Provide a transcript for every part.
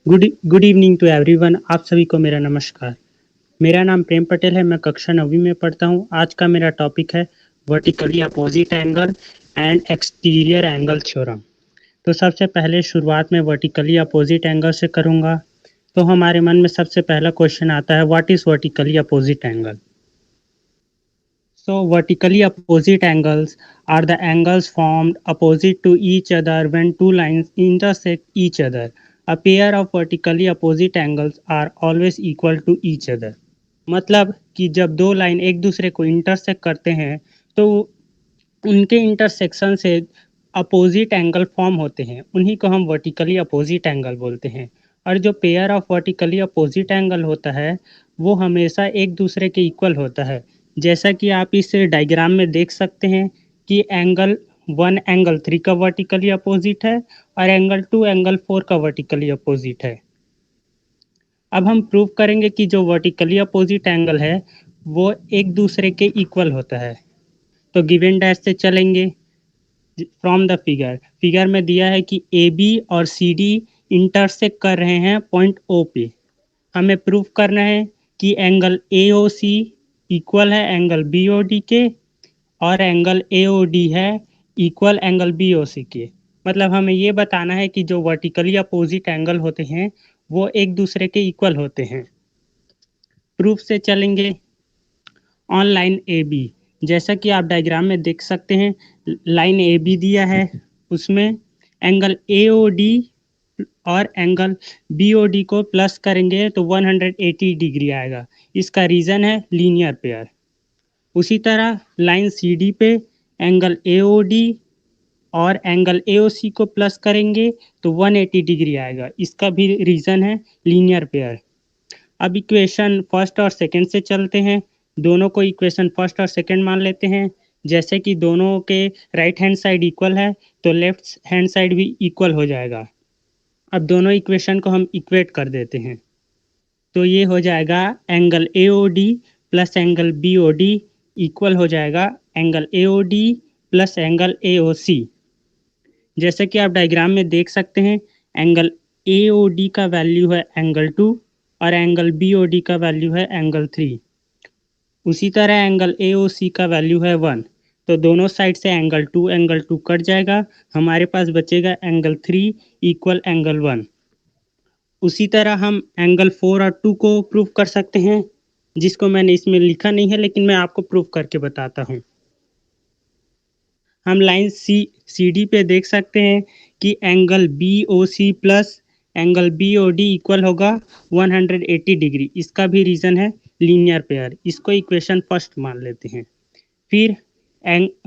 Good evening to everyone. आप सभी को मेरा नमस्कार। मेरा नाम प्रेम पटेल है। मैं कक्षा 9वीं में पढ़ता हूँ। आज का मेरा टॉपिक है vertically opposite angle and exterior angle theorem. तो सबसे पहले शुरुआत में वर्टिकली अपोजिट एंगल से करूँगा। तो हमारे मन में सबसे पहला क्वेश्चन आता है, what is vertically opposite angle? So vertically opposite angles are the angles formed opposite to each other when two lines intersect each other. A pair of vertically opposite angles are always equal to each other. मतलब कि जब दो line एक दूसरे को intersect करते हैं तो उनके इंटरसेक्शन से अपोजिट एंगल फॉर्म होते हैं, उन्हीं को हम वर्टिकली अपोजिट एंगल बोलते हैं। और जो pair of vertically opposite angle होता है वो हमेशा एक दूसरे के इक्वल होता है। जैसा कि आप इस डायग्राम में देख सकते हैं कि एंगल 1 एंगल 3 का वर्टिकली अपोजिट है और एंगल 2 एंगल 4 का वर्टिकली अपोजिट है। अब हम प्रूव करेंगे कि जो वर्टिकली अपोजिट एंगल है वो एक दूसरे के इक्वल होता है। तो गिवन डैश से चलेंगे। फ्रॉम द फिगर में दिया है कि ए बी और सी डी इंटरसेक्ट कर रहे हैं पॉइंट ओ पे। हमें प्रूफ करना है कि angle A O C equal है एंगल बी ओ डी के और एंगल ए ओ डी है equal angle B O C के। मतलब हमें ये बताना है कि जो वर्टिकली अपोजिट एंगल होते हैं वो एक दूसरे के इक्वल होते हैं। प्रूफ से चलेंगे। ऑन लाइन ए बी, जैसा कि आप डायग्राम में देख सकते हैं, लाइन ए बी दिया है, उसमें एंगल ए ओ डी और एंगल बी ओ डी को प्लस करेंगे तो 180 डिग्री आएगा। इसका रीज़न है लीनियर पेयर। उसी तरह लाइन सी डी पे एंगल ए ओ डी और एंगल ए ओ सी को प्लस करेंगे तो 180 डिग्री आएगा। इसका भी रीज़न है लीनियर पेयर। अब इक्वेशन फर्स्ट और सेकंड से चलते हैं। दोनों को इक्वेशन फर्स्ट और सेकंड मान लेते हैं। जैसे कि दोनों के राइट हैंड साइड इक्वल है तो लेफ्ट हैंड साइड भी इक्वल हो जाएगा। अब दोनों इक्वेशन को हम इक्वेट कर देते हैं तो ये हो जाएगा angle A O D plus angle B O D equal हो जाएगा angle A O D plus angle A O C. जैसे कि आप डायग्राम में देख सकते हैं, एंगल ए ओ डी का वैल्यू है एंगल 2 और एंगल बी ओ डी का वैल्यू है एंगल 3। उसी तरह एंगल ए ओ सी का वैल्यू है 1। तो दोनों साइड से एंगल 2 कट जाएगा, हमारे पास बचेगा एंगल 3 इक्वल एंगल 1। उसी तरह हम एंगल 4 और 2 को प्रूव कर सकते हैं, जिसको मैंने इसमें लिखा नहीं है लेकिन मैं आपको प्रूव करके बताता हूँ। हम लाइन सी डी पे देख सकते हैं कि angle B O C plus angle B O D equal होगा 180 डिग्री। इसका भी रीज़न है लीनियर पेयर। इसको इक्वेशन फर्स्ट मान लेते हैं। फिर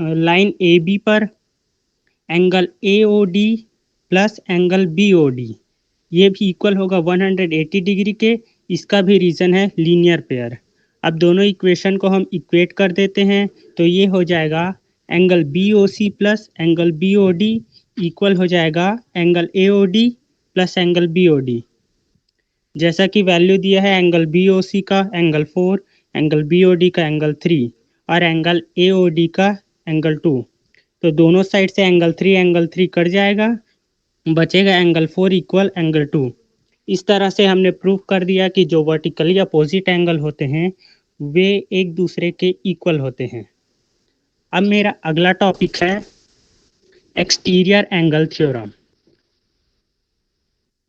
लाइन ए बी पर angle A O D plus angle B O D ये भी इक्वल होगा 180 डिग्री के। इसका भी रीज़न है लीनियर पेयर। अब दोनों इक्वेशन को हम इक्वेट कर देते हैं तो ये हो जाएगा angle B O C plus angle B O D equal हो जाएगा angle A O D plus angle B O D. जैसा कि वैल्यू दिया है एंगल बी ओ सी का angle 4, angle B O D का एंगल 3 और एंगल ए ओ डी का एंगल 2। तो दोनों साइड से एंगल 3 कट जाएगा, बचेगा एंगल 4 इक्वल एंगल 2। इस तरह से हमने प्रूव कर दिया कि जो वर्टिकली अपोजिट एंगल होते हैं वे एक दूसरे के इक्वल होते हैं। अब मेरा अगला टॉपिक है exterior angle theorem.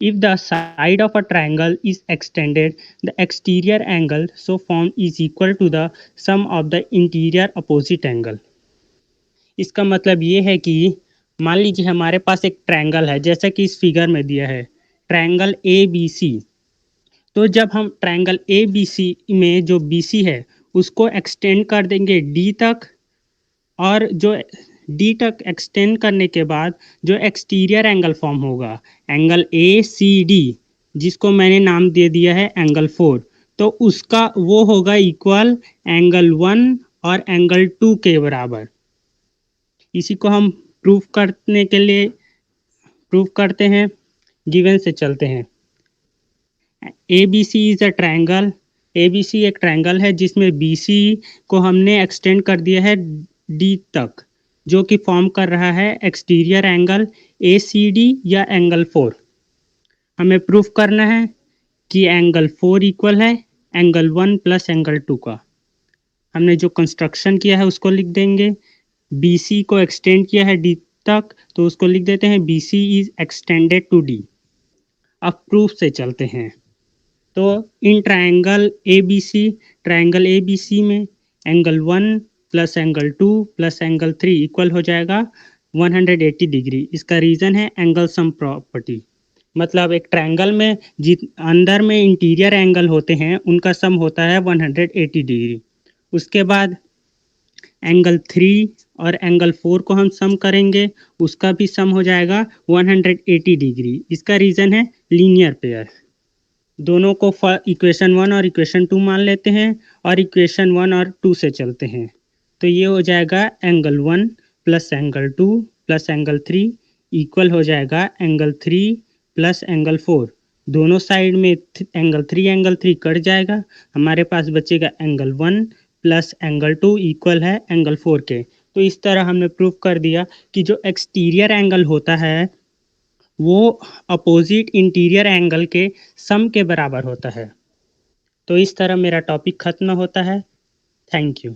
If the side of a triangle is extended, the exterior angle so formed is equal to the sum of the interior opposite angle. इसका मतलब ये है कि मान लीजिए हमारे पास एक ट्रायंगल है, जैसा कि इस फिगर में दिया है ट्रायंगल ए बी सी। तो जब हम ट्रायंगल ए बी सी में जो बी सी है उसको एक्सटेंड कर देंगे डी तक, और जो डी तक एक्सटेंड करने के बाद जो एक्सटीरियर एंगल फॉर्म होगा एंगल ए सी डी, जिसको मैंने नाम दे दिया है एंगल 4, तो उसका वो होगा इक्वल एंगल 1 और एंगल 2 के बराबर। इसी को हम प्रूफ करने के लिए प्रूफ करते हैं। गिवन से चलते हैं। A B C is a triangle. A B C एक ट्रायंगल है जिसमें बी सी को हमने एक्सटेंड कर दिया है डी तक, जो कि फॉर्म कर रहा है exterior angle A C D या एंगल 4। हमें प्रूफ करना है कि एंगल 4 इक्वल है एंगल 1 प्लस एंगल 2 का। हमने जो कंस्ट्रक्शन किया है उसको लिख देंगे। BC को एक्सटेंड किया है D तक, तो उसको लिख देते हैं BC is extended to D। अब प्रूफ से चलते हैं। तो इन ट्रायंगल ABC में angle 1 plus angle 2 plus angle 3 equal हो जाएगा 180 डिग्री। इसका रीज़न है एंगल सम प्रॉपर्टी। मतलब एक ट्रायंगल में अंदर में इंटीरियर एंगल होते हैं उनका सम होता है 180 डिग्री। उसके बाद एंगल 3 और एंगल 4 को हम सम करेंगे, उसका भी सम हो जाएगा 180 डिग्री। इसका रीज़न है लीनियर पेयर। दोनों को इक्वेशन 1 और इक्वेशन 2 मान लेते हैं और इक्वेशन 1 और 2 से चलते हैं। तो ये हो जाएगा angle 1 plus angle 2 plus angle 3 equal हो जाएगा एंगल 3 प्लस एंगल 4। दोनों साइड में एंगल 3 कट जाएगा, हमारे पास बचेगा एंगल 1 प्लस एंगल 2 इक्वल है एंगल 4 के। तो इस तरह हमने प्रूव कर दिया कि जो एक्सटीरियर एंगल होता है वो अपोजिट इंटीरियर एंगल के सम के बराबर होता है। तो इस तरह मेरा टॉपिक खत्म होता है। Thank you.